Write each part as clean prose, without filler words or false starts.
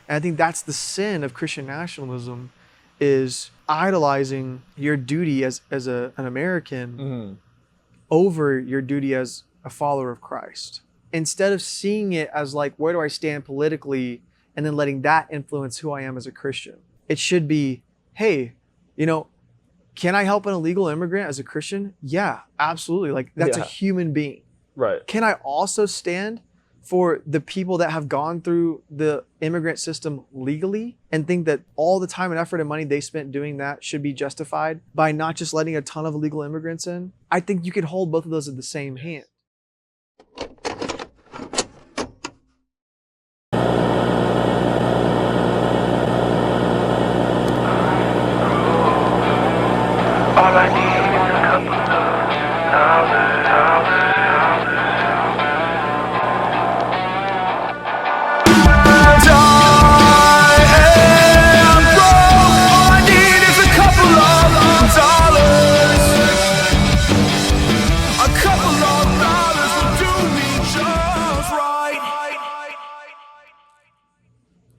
And I think that's the sin of Christian nationalism, is idolizing your duty as an American over your duty as a follower of Christ. Instead of seeing it as like, where do I stand politically, and then letting that influence who I am as a Christian. It should be, hey, can I help an illegal immigrant as a Christian? Yeah, absolutely. Like, that's a human being. Right. Can I also stand for the people that have gone through the immigrant system legally and think that all the time and effort and money they spent doing that should be justified by not just letting a ton of illegal immigrants in? I think you could hold both of those in the same hand. All I need is a couple of dollars.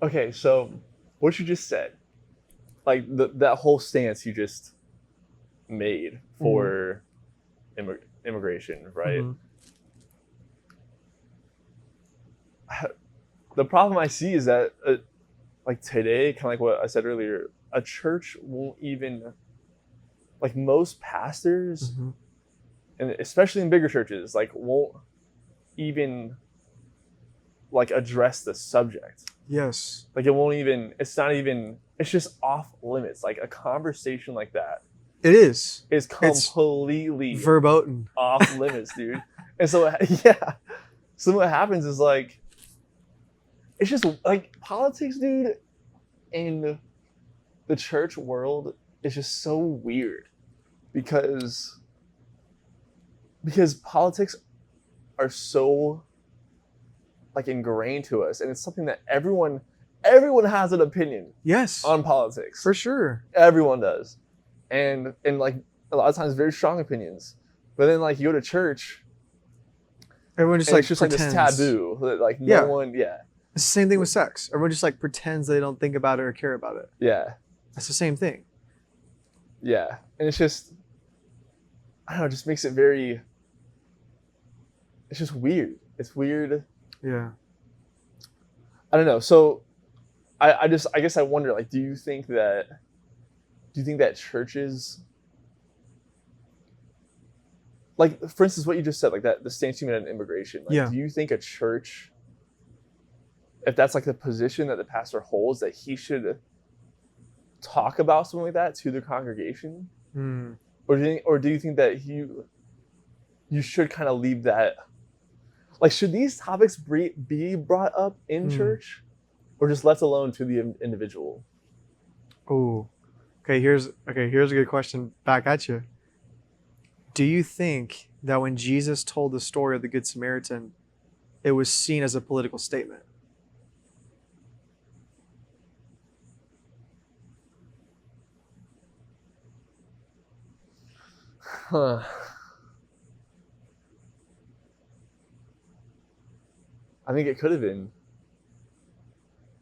Okay, so what you just said, like that whole stance you just made for immigration, right? The problem I see is that, like today, kind of like what I said earlier, a church won't even, like most pastors, and especially in bigger churches, like won't even like address the subject. Yes. Like it won't even, it's just off limits. Like a conversation like that. It is. Is completely verboten off limits, dude. And so, yeah. So what happens is like, it's just like politics, dude, in the church world is just so weird because politics are so like ingrained to us, and it's something that everyone has an opinion. Yes. On politics. For sure. Everyone does. And like a lot of times very strong opinions. But then like you go to church, everyone just like it's just pretends. like this taboo that like no one It's the same thing with sex. Everyone just like pretends they don't think about it or care about it. Yeah. That's the same thing. Yeah. And it's just, I don't know, it just makes it very, it's just weird. It's weird. Yeah. I don't know. So I guess I wonder, like, do you think that churches, like, for instance, what you just said, like that, the stance you made on immigration, like, do you think a church, if that's like the position that the pastor holds, that he should talk about something like that to the congregation? Or do you think that you should kind of leave that, like, should these topics be brought up in church, or just left alone to the individual? Oh, okay. Here's a good question back at you. Do you think that when Jesus told the story of the Good Samaritan, it was seen as a political statement? Huh. I think it could have been.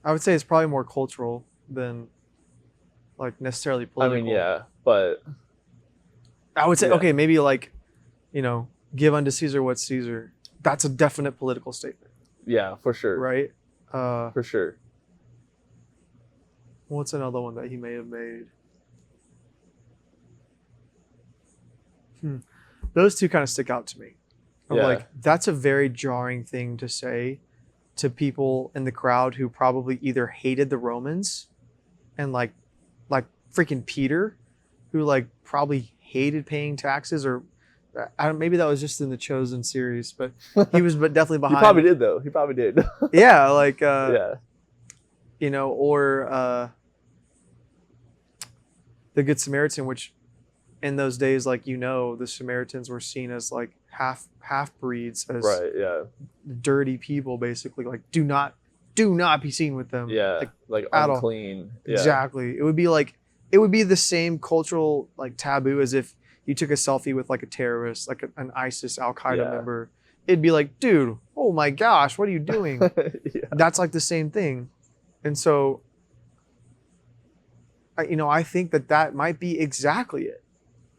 I would say it's probably more cultural than like necessarily political. I mean, yeah, but I would say, okay, maybe like, give unto Caesar what's Caesar. That's a definite political statement. Yeah, for sure. Right? For sure. What's another one that he may have made? Those two kind of stick out to me. Like, that's a very jarring thing to say to people in the crowd who probably either hated the Romans and like freaking Peter, who like probably hated paying taxes, or maybe that was just in the Chosen series, but he was definitely behind. He probably did though. He probably did. Yeah, like or the Good Samaritan, which in those days, like, the Samaritans were seen as like half breeds, as dirty people, basically. Like, do not be seen with them. Yeah, like unclean. Yeah. Exactly. It would be the same cultural like taboo as if you took a selfie with like a terrorist, like an ISIS, Al Qaeda member. It'd be like, dude, oh my gosh, what are you doing? That's like the same thing. And so, I think that might be exactly it.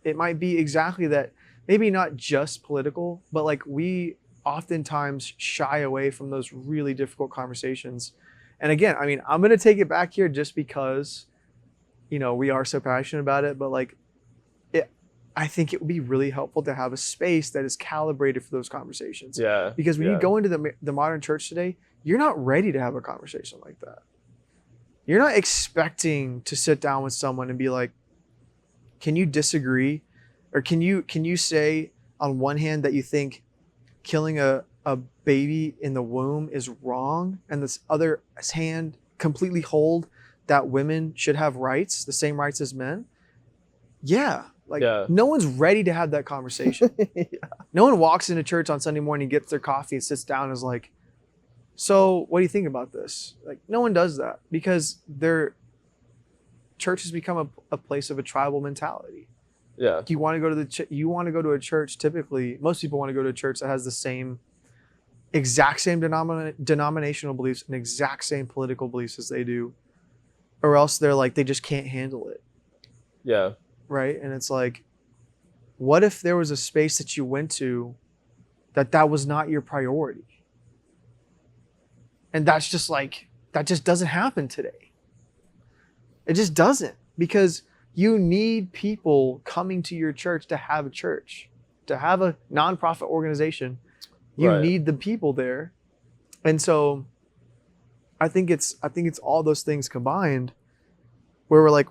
It might be exactly that, maybe not just political, but like we oftentimes shy away from those really difficult conversations. And again, I mean, I'm going to take it back here just because, we are so passionate about it, but like, I think it would be really helpful to have a space that is calibrated for those conversations. Yeah. Because when you go into the modern church today, you're not ready to have a conversation like that. You're not expecting to sit down with someone and be like, can you disagree? Or can you say on one hand that you think killing a baby in the womb is wrong, and this other hand completely hold that women should have rights, the same rights as men? Yeah. No one's ready to have that conversation. Yeah. No one walks into church on Sunday morning, gets their coffee, and sits down and is like, so what do you think about this? Like, no one does that, because their church has become a place of a tribal mentality. Yeah. You want to go to a church, typically, most people want to go to a church that has the exact same denominational beliefs and exact same political beliefs as they do, or else they're like, they just can't handle it. Yeah. Right? And it's like, what if there was a space that you went to that was not your priority? And that just doesn't happen today. It just doesn't, because you need people coming to your church to have a church, to have a nonprofit organization. You need the people there. And so I think it's all those things combined where we're like,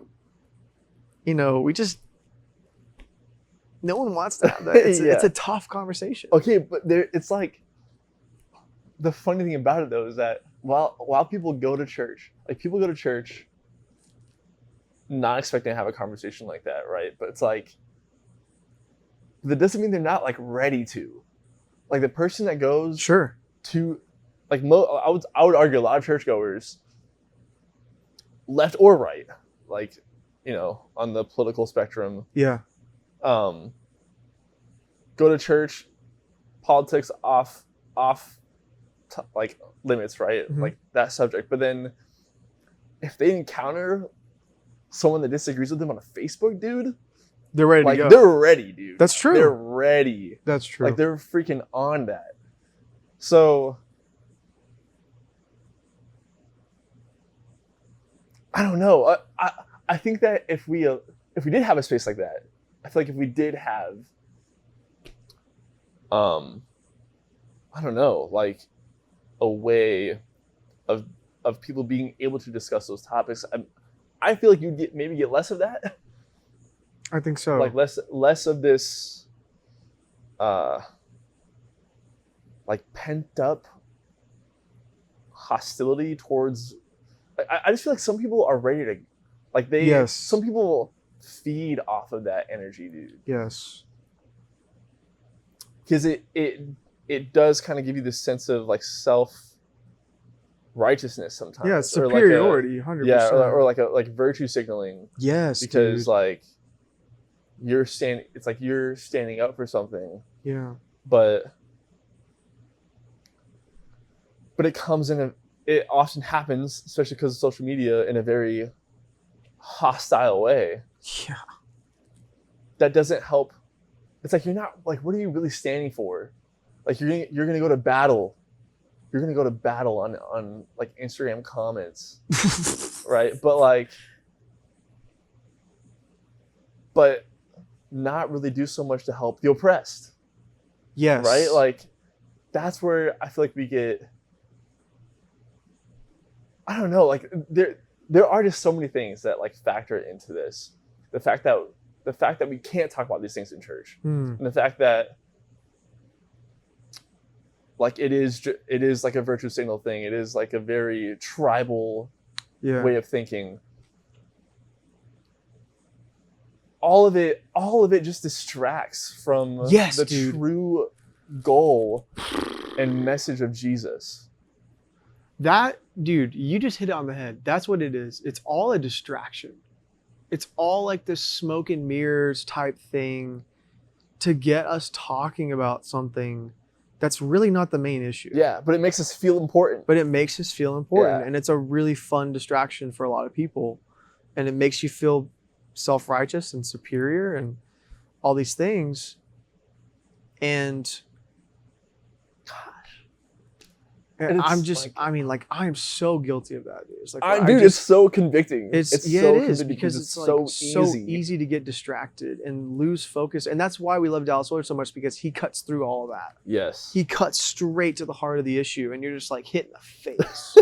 no one wants to have that. It's a tough conversation. Okay, but it's like, the funny thing about it though is that while people go to church, not expecting to have a conversation like that, right? But it's like, that doesn't mean they're not like ready to. Like the person that goes to, like I would argue a lot of churchgoers, left or right, like, on the political spectrum. Yeah. Go to church, politics off like limits, right? Mm-hmm. Like that subject. But then if they encounter someone that disagrees with them on a Facebook, dude, they're ready to go. They're ready, dude. That's true. They're ready. That's true. Like they're freaking on that. So I don't know. I think that if we did have a space like that, I feel like if we did have, I don't know, like a way of people being able to discuss those topics, I feel like you'd maybe get less of that. I think so. Like less of this, like pent up hostility towards. I just feel like some people are ready to, like some people feed off of that energy, dude. Yes. Because it does kind of give you this sense of like self-righteousness sometimes. Yeah, superiority, 100%. Yeah, or like virtue signaling. Yes, because dude. like it's like you're standing up for something. Yeah. But it comes it often happens, especially because of social media, in a very hostile way. Yeah. That doesn't help. It's like, you're not, like, what are you really standing for? Like, you're gonna go to battle. You're gonna go to battle on like Instagram comments, right? But not really do so much to help the oppressed. Yes. Right? Like, that's where I feel like we get, I don't know, like there are just so many things that like factor into this. The fact that we can't talk about these things in church, and the fact that like it is like a virtue signal thing. It is like a very tribal way of thinking. All of it just distracts from the true goal and message of Jesus. That, dude, you just hit it on the head. That's what it is. It's all a distraction. It's all like this smoke and mirrors type thing to get us talking about something That's really not the main issue. Yeah, but it makes us feel important. But it makes us feel important. Yeah. And it's a really fun distraction for a lot of people. And it makes you feel self-righteous and superior and all these things. And And I'm it's just, like- I mean, like, I'm so guilty of that, dude. It's like, Dude, it's so convicting. It's so it is convicting because it's so like so easy to get distracted and lose focus. And that's why we love Dallas Willard so much, because he cuts through all of that. Yes. He cuts straight to the heart of the issue, and you're just like hit in the face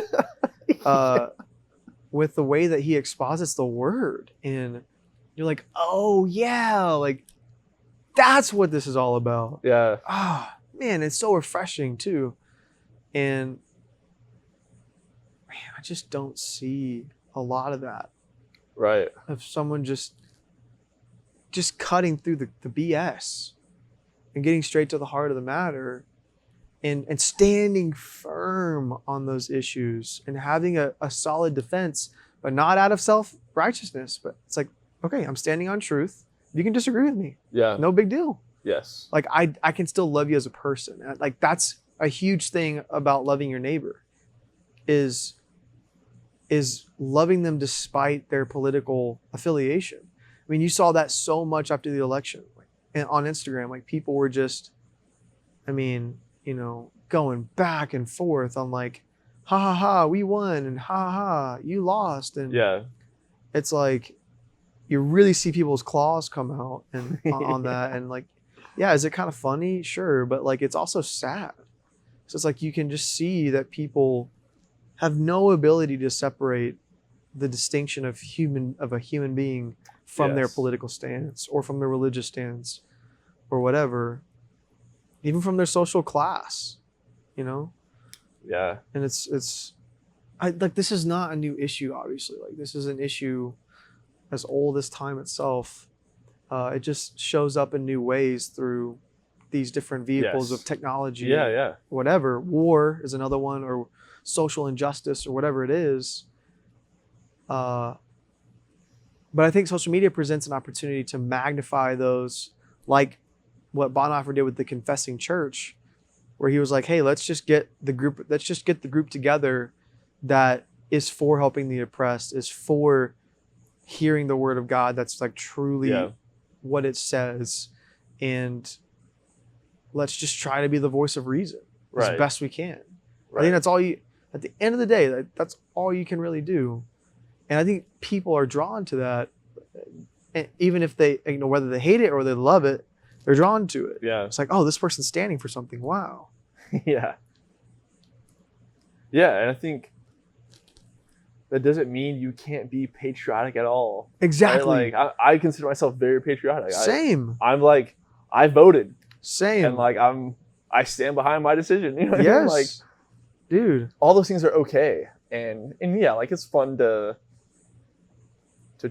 with the way that he exposits the word. And you're like, oh yeah, like that's what this is all about. Yeah. Ah, man, it's so refreshing too. And man, I just don't see a lot of that. Right. Of someone just cutting through the BS and getting straight to the heart of the matter and standing firm on those issues and having a solid defense, but not out of self-righteousness. But it's like, okay, I'm standing on truth. You can disagree with me. Yeah. No big deal. Yes. Like I can still love you as a person. Like that's a huge thing about loving your neighbor is loving them despite their political affiliation. I mean, you saw that so much after the election, and on Instagram, like people were just, I mean, you know, going back and forth on like, ha ha ha, we won, and ha ha ha, you lost, and Yeah. it's like you really see people's claws come out and on that, and like, yeah, is it kind of funny? Sure, but like it's also sad. So it's like you can just see that people have no ability to separate the distinction of a human being from their Yes. political stance or from their religious stance or whatever, even from their social class, you know? Yeah. And this is not a new issue, obviously. Like this is an issue as old as time itself. It just shows up in new ways through these different vehicles Yes. of technology. Yeah. Yeah. Whatever. War is another one, or social injustice, or whatever it is. But I think social media presents an opportunity to magnify those, like what Bonhoeffer did with the Confessing Church, where he was like, hey, let's just get the group together that is for helping the oppressed, is for hearing the word of God that's like truly what it says, and let's just try to be the voice of reason as best we can. I think that's all you, at the end of the day, that's all you can really do. And I think people are drawn to that, and even if they, you know, whether they hate it or they love it, they're drawn to it. Yeah. It's like, oh, this person's standing for something. Wow. Yeah. Yeah, and I think that doesn't mean you can't be patriotic at all. Exactly. Right? Like I consider myself very patriotic. Same. I'm like, I voted. Same. And like I stand behind my decision. You know what I mean? Yes. Like, dude. all those things are okay. And yeah, like it's fun to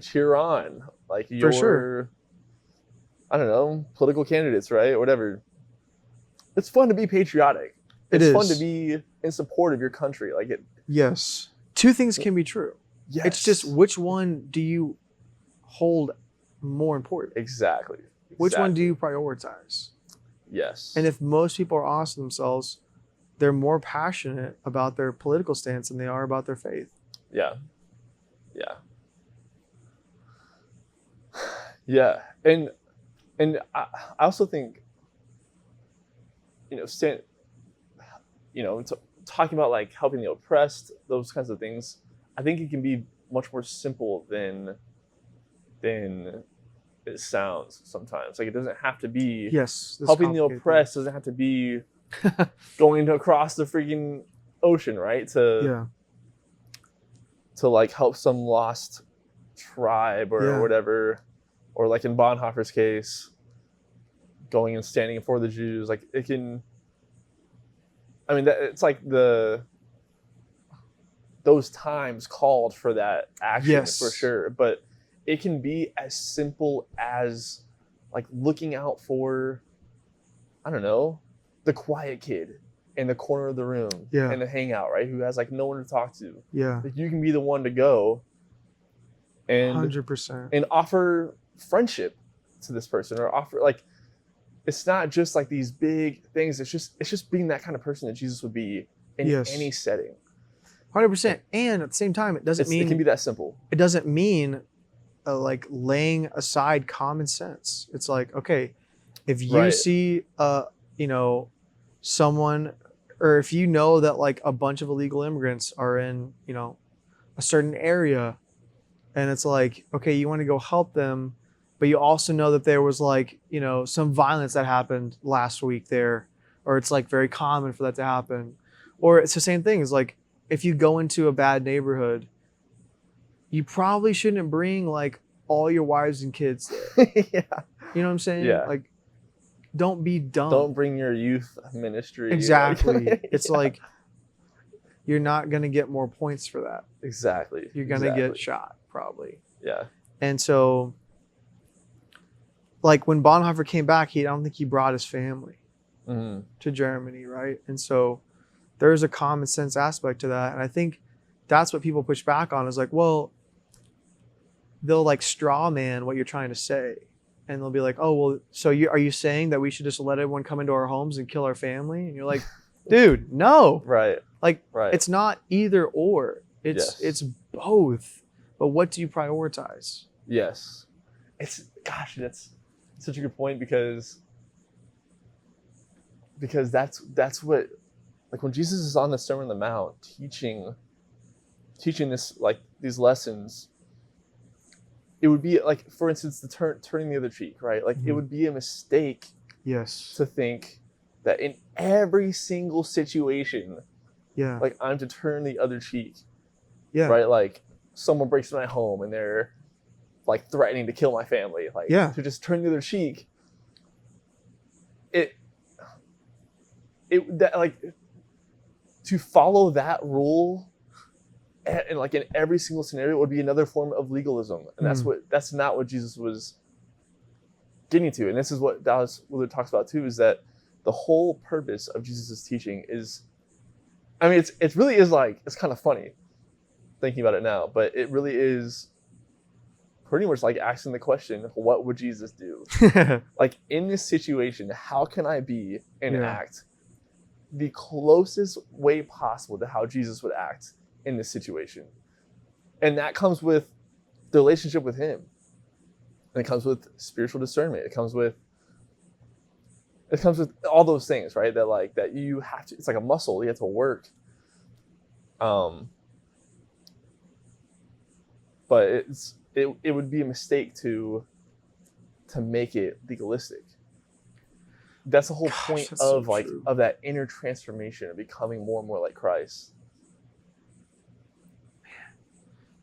cheer on like your, For sure. I don't know, political candidates, right? Or whatever. It's fun to be patriotic. It It's is. fun to be in support of your country. Like it. Yes. Two things can be true. Yes. It's just, which one do you hold more important? Exactly. Which one do you prioritize? Yes. And if most people are honest with themselves, they're more passionate about their political stance than they are about their faith. Yeah. Yeah. Yeah. And I also think, you know, talking about like helping the oppressed, those kinds of things, I think it can be much more simple than it sounds sometimes. Like it doesn't have to be Yes. this helping the complicated oppressed doesn't have to be going across the freaking ocean, right? thing. Yeah. To like help some lost tribe or whatever, or like in Bonhoeffer's case, going and standing for the Jews. Like it can, I mean, it's like those times called for that action. Yes. For sure, but it can be as simple as like looking out for, I don't know, the quiet kid in the corner of the room in the hangout, right? Who has like no one to talk to. Yeah. Like you can be the one to go and 100%. and offer friendship to this person, or offer like it's not just like these big things. It's just being that kind of person that Jesus would be in any setting. 100%. And at the same time, it can be that simple. It doesn't mean like laying aside common sense. It's like, okay, if you see someone, or if you know that like a bunch of illegal immigrants are in a certain area, and it's like, okay, you want to go help them, but you also know that there was like some violence that happened last week there, or it's like very common for that to happen. Or it's the same thing as like, if you go into a bad neighborhood, you probably shouldn't bring like all your wives and kids there. Yeah. You know what I'm saying? Yeah. Like, don't be dumb. Don't bring your youth ministry. Exactly. Like, it's like, you're not going to get more points for that. Exactly. You're going to get shot, probably. Yeah. And so, like, when Bonhoeffer came back, I don't think he brought his family to Germany, right? And so, there's a common sense aspect to that. And I think that's what people push back on, is like, well, they'll like straw man what you're trying to say. And they'll be like, oh, well, so are you saying that we should just let everyone come into our homes and kill our family? And you're like, dude, no. Right. Like, it's not either or. It's both. But what do you prioritize? Yes. That's such a good point, because that's what, like, when Jesus is on the Sermon on the Mount teaching this, like, these lessons, it would be like, for instance, the turning the other cheek, right? Like, it would be a mistake to think that in every single situation, like, I'm to turn the other cheek. Yeah. Right? Like, someone breaks into my home and they're like threatening to kill my family. Like, to just turn the other cheek. To follow that rule, and like in every single scenario, would be another form of legalism, and that's not what Jesus was getting to. And this is what Dallas Willard talks about too: is that the whole purpose of Jesus' teaching is, I mean, it really is like, it's kind of funny thinking about it now, but it really is pretty much like asking the question, what would Jesus do? Like, in this situation, how can I be and act the closest way possible to how Jesus would act in this situation? And that comes with the relationship with him. And it comes with spiritual discernment. It comes with all those things, right? That you have to, it's like a muscle, you have to work. But it would be a mistake to make it legalistic. That's the whole point of of that inner transformation, of becoming more and more like Christ.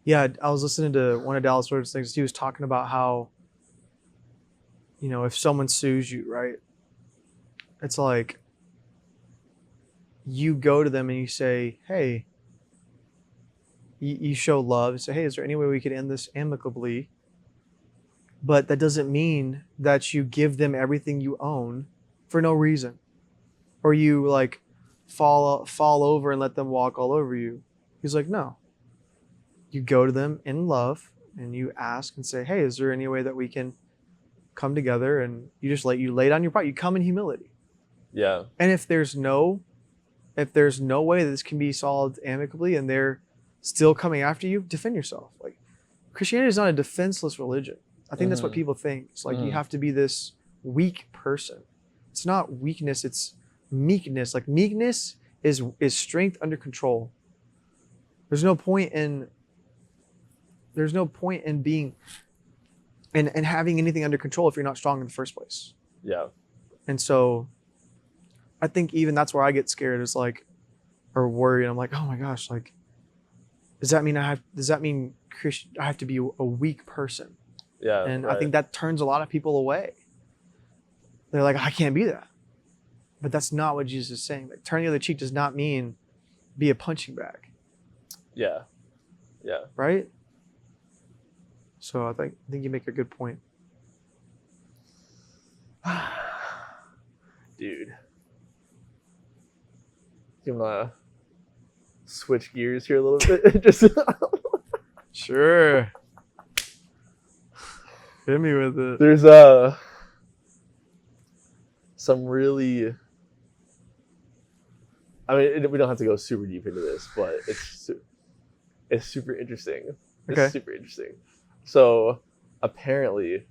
Yeah, I was listening to one of Dallas Willard's things. He was talking about how, if someone sues you, right? It's like, you go to them and you say, hey, you show love and say, hey, is there any way we could end this amicably? But that doesn't mean that you give them everything you own for no reason, or you like fall over and let them walk all over you. He's like, no. You go to them in love and you ask and say, hey, is there any way that we can come together? And you lay down your pride. You come in humility. Yeah. And if there's no way that this can be solved amicably and they're still coming after you, defend yourself. Like, Christianity is not a defenseless religion. I think that's what people think. It's like you have to be this weak person. It's not weakness, it's meekness. Like, meekness is strength under control. There's no point in being and having anything under control if you're not strong in the first place. Yeah. And so I think even that's where I get scared, is like, or worried. I'm like, oh my gosh, like, does that mean I have to be a weak person? Yeah. And I think that turns a lot of people away. They're like, I can't be that. But that's not what Jesus is saying. Like, turn the other cheek does not mean be a punching bag. Yeah. Yeah. Right? So I think you make a good point. Dude. You wanna switch gears here a little bit? Just Sure. Hit me with it. There's some really, I mean, we don't have to go super deep into this, but it's super interesting. Okay. It's super interesting. So apparently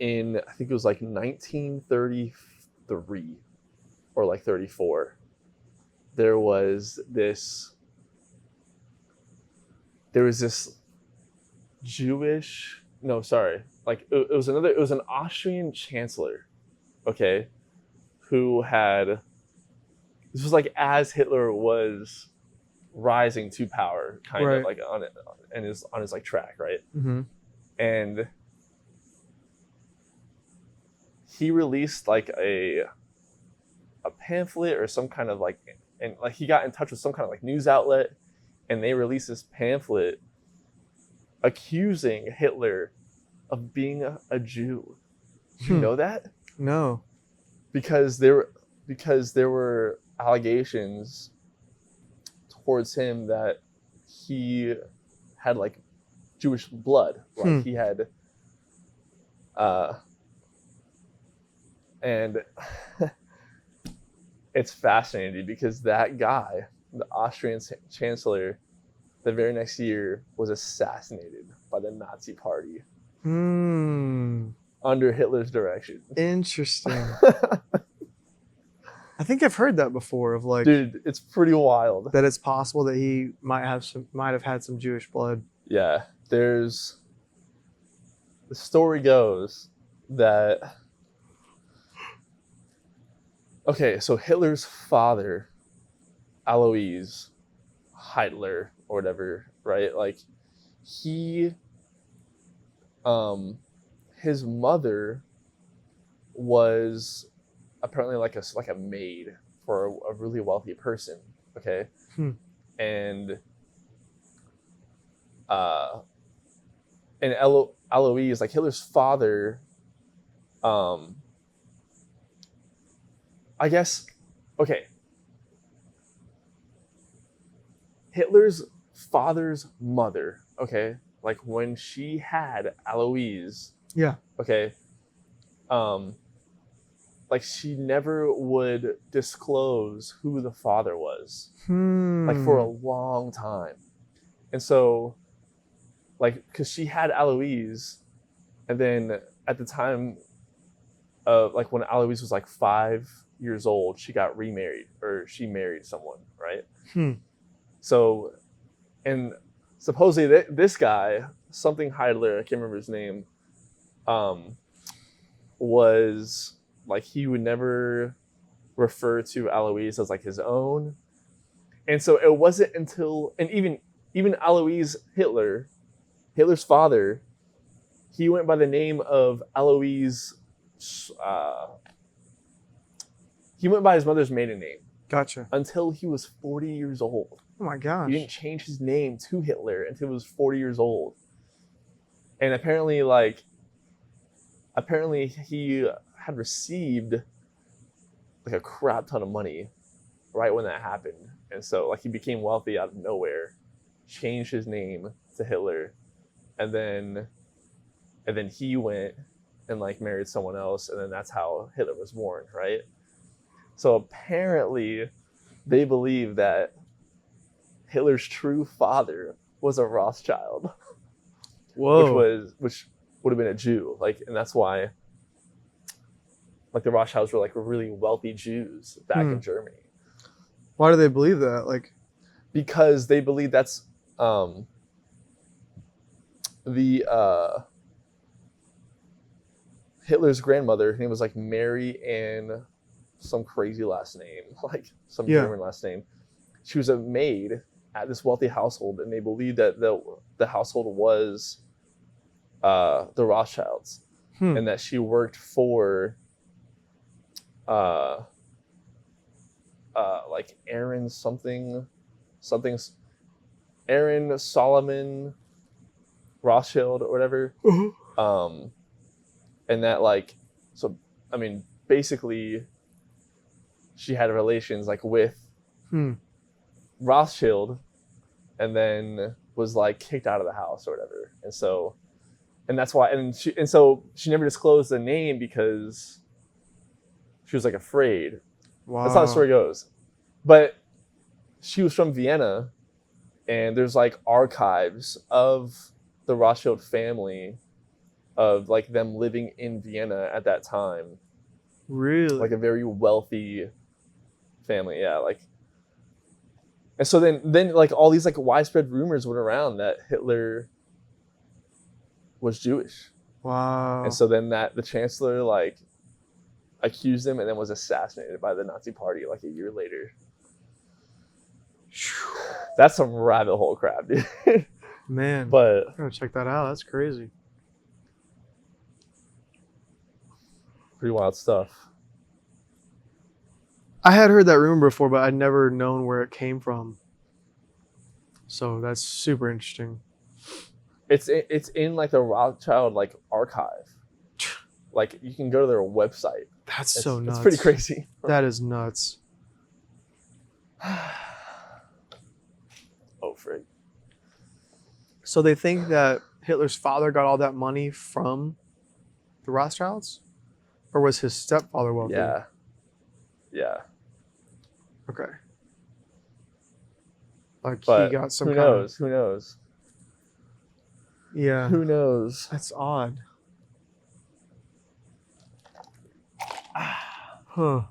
in, I think it was like 1933 or like 34, there was this Jewish, no, sorry, like it was an Austrian chancellor, okay, who had, this was like as Hitler was rising to power, kind Right. of like on it, and is on his like track, right? Mm-hmm. And he released like a pamphlet or some kind of like, and like he got in touch with some kind of like news outlet, and they released this pamphlet accusing Hitler of being a Jew. Did you know that? No. Because there were allegations towards him that he had like Jewish blood, like he had, and it's fascinating because that guy, the Austrian chancellor, the very next year was assassinated by the Nazi Party under Hitler's direction. Interesting. I think I've heard that before. Of like, dude, it's pretty wild that it's possible that he might have had some Jewish blood. Yeah, the story goes that, okay, so Hitler's father, Alois Hitler or whatever, right? Like he, his mother was apparently like a maid for a really wealthy person, okay? And Alois, like Hitler's father, I guess, okay, Hitler's father's mother, okay, like when she had Alois, Yeah. okay, like she never would disclose who the father was, like for a long time. And so, like, because she had Alois, and then at the time of, like, when Alois was like 5 years old, she got remarried, or she married someone, right? So, and supposedly this guy, something Heidler, I can't remember his name, was like, he would never refer to Alois as like his own. And so it wasn't until, and even Alois Hitler's father, he went by the name of Alois, he went by his mother's maiden name. Gotcha. Until he was 40 years old. Oh my gosh. He didn't change his name to Hitler until he was 40 years old. And apparently he had received like a crap ton of money right when that happened. And so like he became wealthy out of nowhere, changed his name to Hitler, and then he went and like married someone else, and then that's how Hitler was born, right? So apparently they believe that Hitler's true father was a Rothschild. Whoa. which would have been a Jew, like, and that's why like the Rothschilds were like really wealthy Jews back in Germany. Why do they believe that? Like, because they believe that's Hitler's grandmother, her name was like Mary Ann, some crazy last name, like some German last name. She was a maid at this wealthy household, and they believed that the household was the Rothschilds, and that she worked for like Aaron Solomon Rothschild or whatever. And that, like, so I mean, basically she had relations like with Rothschild, and then was like kicked out of the house or whatever. And so And that's why, and so she never disclosed the name because she was like afraid. Wow. That's how the story goes. But she was from Vienna, and there's like archives of the Rothschild family, of like them living in Vienna at that time. Really? Like a very wealthy family, yeah. Like, and so then like all these like widespread rumors went around that Hitler was Jewish. Wow. And so then the chancellor like accused him and then was assassinated by the Nazi party like a year later. That's some rabbit hole crap, dude. Man, But I'm gonna check that out. That's crazy. pretty wild stuff. I had heard that rumor before, but I'd never known where it came from. So that's super interesting. It's in like the Rothschild like archive. Like you can go to their website. That's so nuts. It's pretty crazy. That is nuts. Oh, frig. So they think that Hitler's father got all that money from the Rothschilds? Or was his stepfather wealthy? Yeah. Yeah. Okay. Like But he got some who kind knows? Who knows? Yeah. Who knows? That's odd. Huh.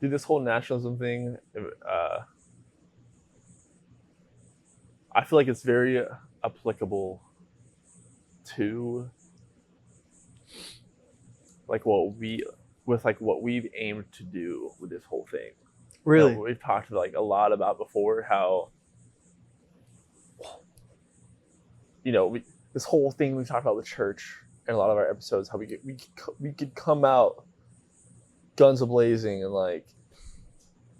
Dude, this whole nationalism thing, I feel like it's very applicable to like what we've aimed to do with this whole thing. Really? You know, we've talked like a lot about before how, you know, this whole thing we've talked about the church in a lot of our episodes, how we could come out guns a-blazing and like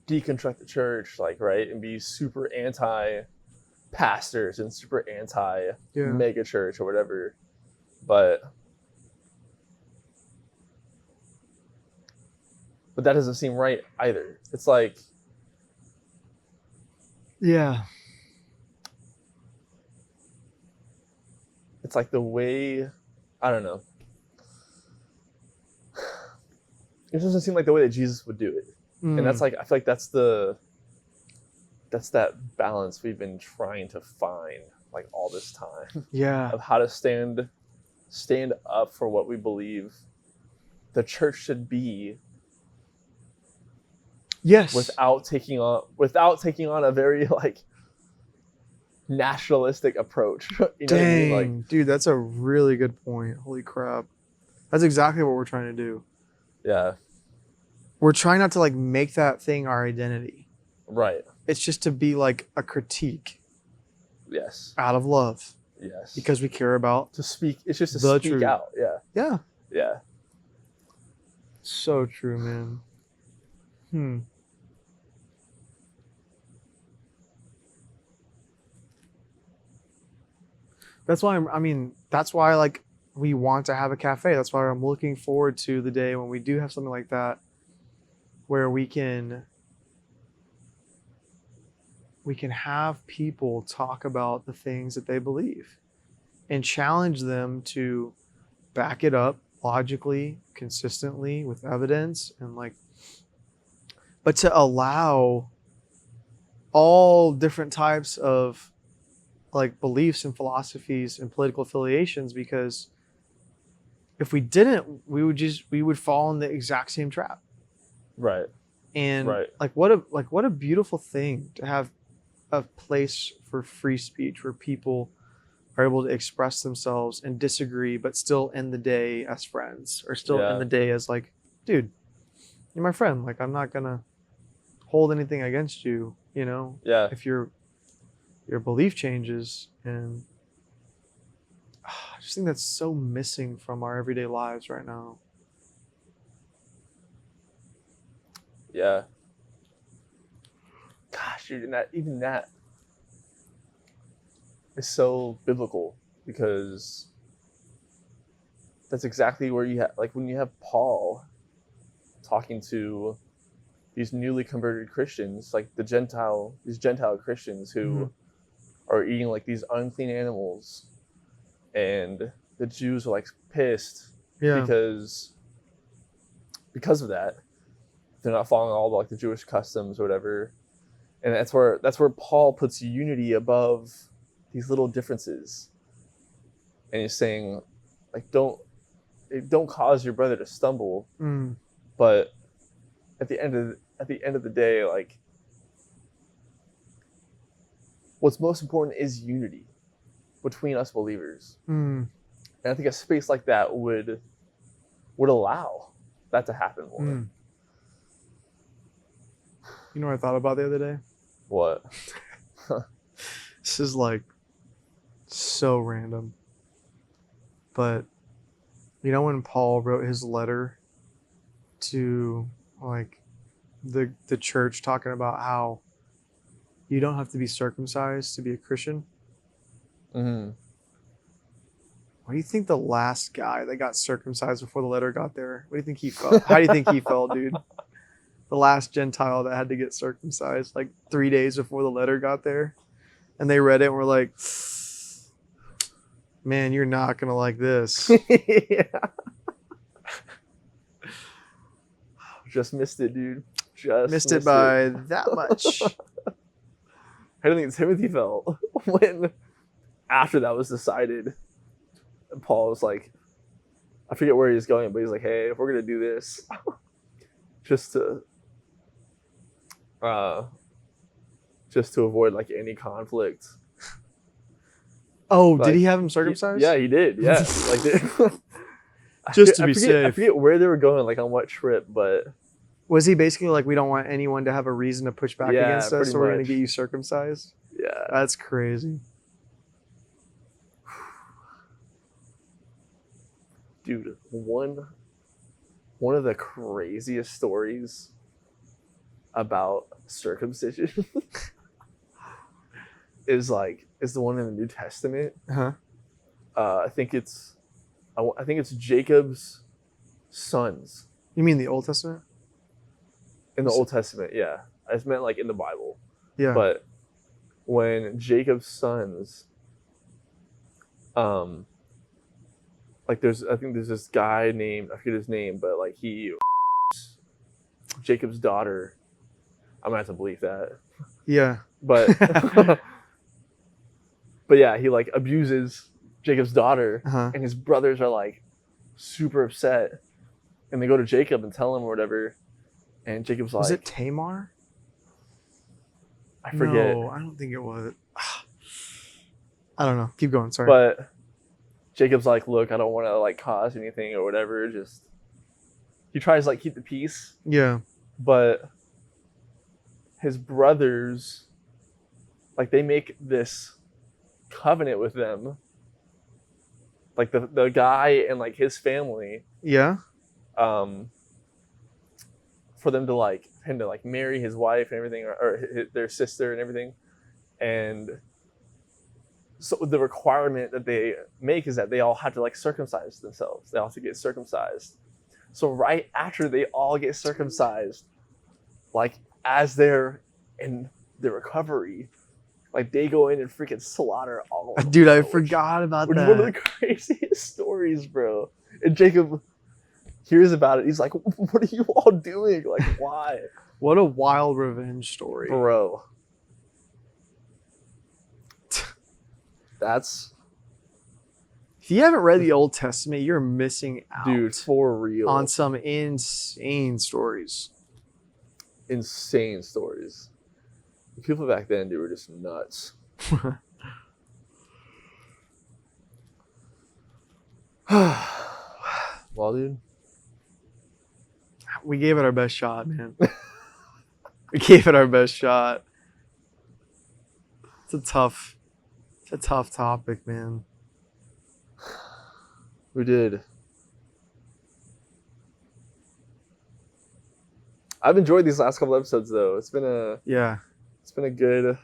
deconstruct the church, like, right, and be super anti pastors and super anti mega church or whatever, but that doesn't seem right either. It's like, yeah, it's like the way, I don't know, it doesn't seem like the way that Jesus would do it. And that's like, I feel like that's that balance we've been trying to find like all this time. Yeah. Of how to stand up for what we believe the church should be. Yes. Without taking on a very like nationalistic approach. You know Dang, what I mean? Like, dude, that's a really good point. Holy crap. That's exactly what we're trying to do. Yeah. We're trying not to like make that thing our identity. Right. It's just to be like a critique. Yes. Out of love. Yes. Because we care about to speak. It's just to the speak truth. out. Yeah. Yeah. Yeah. So true, man. That's why that's why like we want to have a cafe. That's why I'm looking forward to the day when we do have something like that, where we can have people talk about the things that they believe and challenge them to back it up logically, consistently, with evidence, and like, but to allow all different types of like beliefs and philosophies and political affiliations, because if we didn't, we would fall in the exact same trap. Right. And right. what a beautiful thing to have a place for free speech where people are able to express themselves and disagree, but still end the day as friends, or still end the day as like, dude, you're my friend. Like, I'm not gonna hold anything against you, you know? Yeah. If your belief changes. And I just think that's so missing from our everyday lives right now. Yeah. Gosh, dude, and even that is so biblical, because that's exactly where you have, like, when you have Paul talking to these newly converted Christians, like these Gentile Christians who are eating like these unclean animals, and the Jews are like pissed because of that. They're not following all the, like the Jewish customs or whatever, and that's where Paul puts unity above these little differences, and he's saying, like, don't cause your brother to stumble, but at the end of the day, like, what's most important is unity between us believers, and I think a space like that would allow that to happen more. You know what I thought about the other day? What? This is like so random. But you know when Paul wrote his letter to like the church talking about how you don't have to be circumcised to be a Christian? Mm-hmm. What do you think the last guy that got circumcised before the letter got there? What do you think he felt? How do you think he felt, dude? The last Gentile that had to get circumcised like 3 days before the letter got there. And they read it and were like, man, you're not going to like this. Just missed it, dude. Just missed it by that much. How do you think Timothy felt when after that was decided? And Paul was like, I forget where he's going, but he's like, hey, if we're going to do this, just to avoid like any conflict. Oh, like, did he have him circumcised? Yeah, he did. Yeah, like just to be safe. I forget where they were going, like on what trip, but was he basically like, we don't want anyone to have a reason to push back against us, so we're going to get you circumcised? Yeah, that's crazy, dude. One of the craziest stories about circumcision is the one in the New Testament. I think it's Jacob's sons. You mean the Old Testament? In the Old Testament, yeah. I just meant like in the Bible. Yeah. But when Jacob's sons, like I think there's this guy named, I forget his name, but like Jacob's daughter. I'm gonna have to believe that. Yeah. But but yeah, he like abuses Jacob's daughter, and his brothers are like super upset, and they go to Jacob and tell him or whatever, and Jacob's like, was it Tamar? I forget. No, I don't think it was. I don't know. Keep going. Sorry. But Jacob's like, look, I don't want to like cause anything or whatever. Just he tries to like keep the peace. Yeah. But his brothers, like, they make this covenant with them, like the guy and like his family. Yeah. For them to like him to like marry his wife and everything, or their sister and everything, and so the requirement that they make is that they all have to like circumcise themselves. They all have to get circumcised. So right after they all get circumcised, like as they're in the recovery, like they go in and freaking slaughter all of them. Dude, I forgot about that. One of the craziest stories, bro. And Jacob hears about it. He's like, what are you all doing? Like, why? What a wild revenge story. Bro. That's... If you haven't read the Old Testament, you're missing out. Dude, for real. On some insane stories. Insane stories. The people back then, they were just nuts. Well, dude. We gave it our best shot, man. We gave it our best shot. It's a tough topic, man. We did. I've enjoyed these last couple episodes, though. It's been a good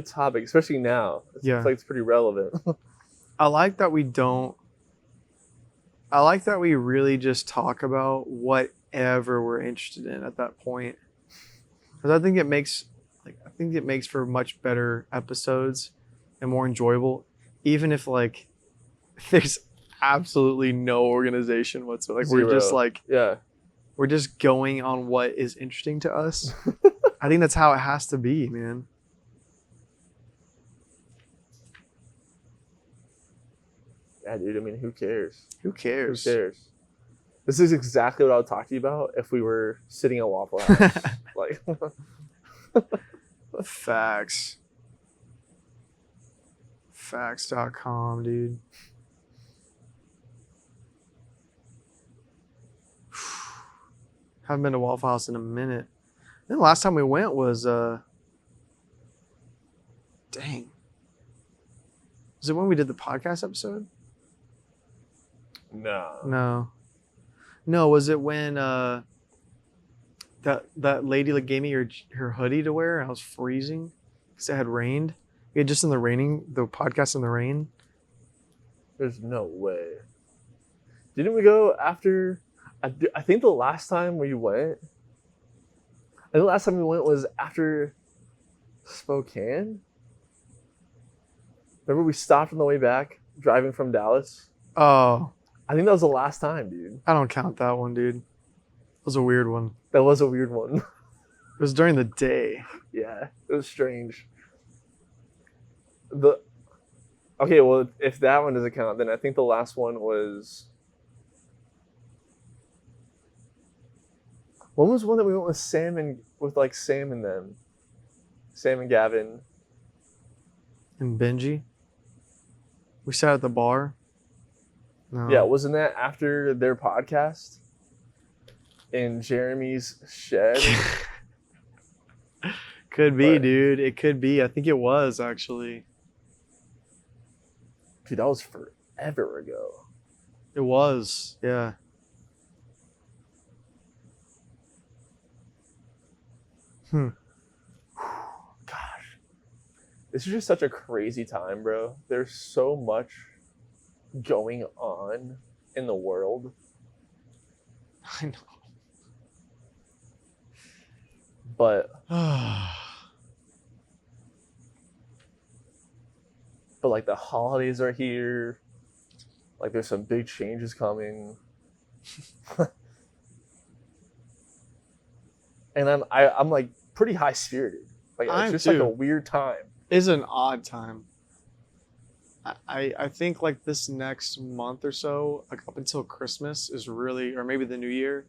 topic, especially now. It's like it's pretty relevant. I like that we really just talk about what ever were interested in at that point. Because I think it makes for much better episodes and more enjoyable, even if like there's absolutely no organization whatsoever. Like we're just Zero. like we're just going on what is interesting to us. I think that's how it has to be, man. Yeah, dude. I mean, who cares? Who cares? Who cares? This is exactly what I would talk to you about if we were sitting at Waffle House. Like, Facts. Facts.com, dude. Haven't been to Waffle House in a minute. Then the last time we went was dang. Was it when we did the podcast episode? no. No, was it when that lady like gave me her hoodie to wear and I was freezing because it had rained? We had just in the podcast in the rain. There's no way. Didn't we go after? I think the last time we went. I think the last time we went was after Spokane. Remember we stopped on the way back driving from Dallas? Oh, I think that was the last time, dude. I don't count that one, dude. It was a weird one. That was a weird one. It was during the day. Yeah, it was strange. Okay, well, if that one doesn't count, then I think the last one was... When was one that we went with Sam and them? Sam and Gavin. And Benji. We sat at the bar. No. Yeah, wasn't that after their podcast? In Jeremy's shed? Could be, But- dude. It could be. I think it was, actually. Dude, that was forever ago. It was. Yeah. Gosh. This is just such a crazy time, bro. There's so much going on in the world. I But know. like the holidays are here. Like there's some big changes coming. And I'm like pretty high spirited. Like I'm it's just too. like a weird time. It's an odd time. I think like this next month or so, like up until Christmas is really, or maybe the New Year,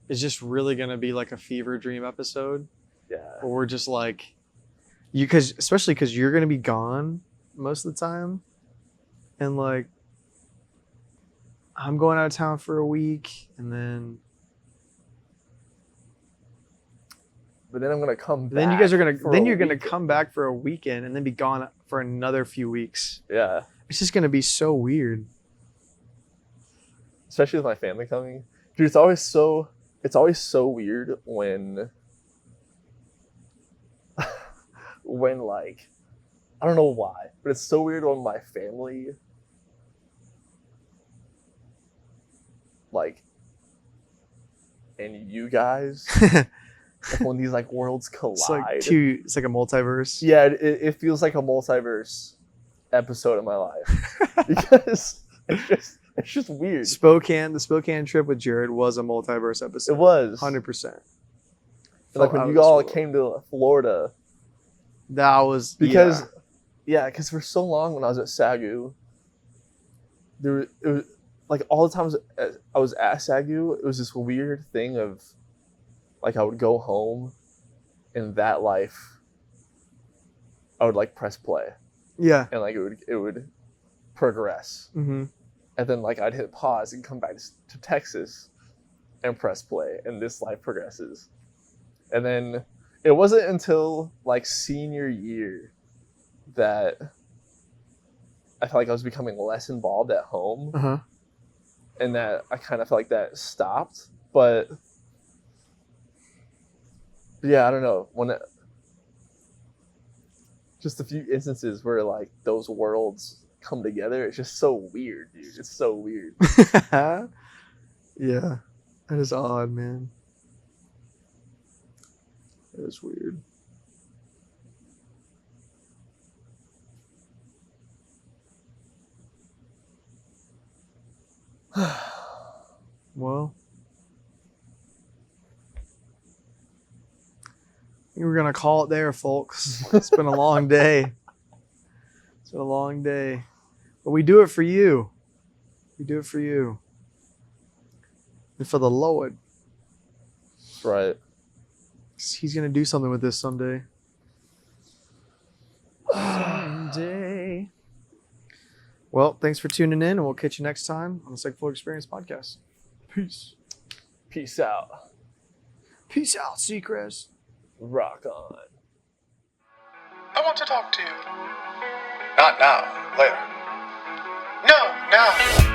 is just really gonna be like a fever dream episode Yeah. where we're just like, especially because you're gonna be gone most of the time, and like I'm going out of town for a week, and then But then I'm gonna come back. then you guys are gonna for then a you're gonna weekend. come back for a weekend and then be gone for another few weeks. Yeah. It's just gonna be so weird. Especially with my family coming. Dude, it's always so weird when when like I don't know why, but it's so weird when my family like and you guys like, when these like worlds collide. It's like a multiverse. Yeah, it feels like a multiverse episode of my life. Because it's just weird. The Spokane trip with Jared was a multiverse episode. It was 100%. like when you all came to Florida. That was Because because for so long when I was at Sagu, it was like all the times I was at Sagu, it was this weird thing of like I would go home, and that life, I would like press play, yeah. and like it would progress, Mm-hmm. and then like I'd hit pause and come back to Texas, and press play, and this life progresses, and then it wasn't until like senior year that I felt like I was becoming less involved at home, Uh-huh. and that I kind of felt like that stopped. But yeah, I don't know. Just a few instances where like those worlds come together, it's just so weird, dude. It's so weird. Yeah. That is odd, man. That is weird. Well, I think we're going to call it there, folks. It's been a long day. It's been a long day. But we do it for you. We do it for you. And for the Lord. That's right. He's going to do something with this someday. Someday. Well, thanks for tuning in, and we'll catch you next time on the Second Floor Experience podcast. Peace. Peace out. Peace out, Seacrest. Rock on. I want to talk to you. Not now, later. No, now.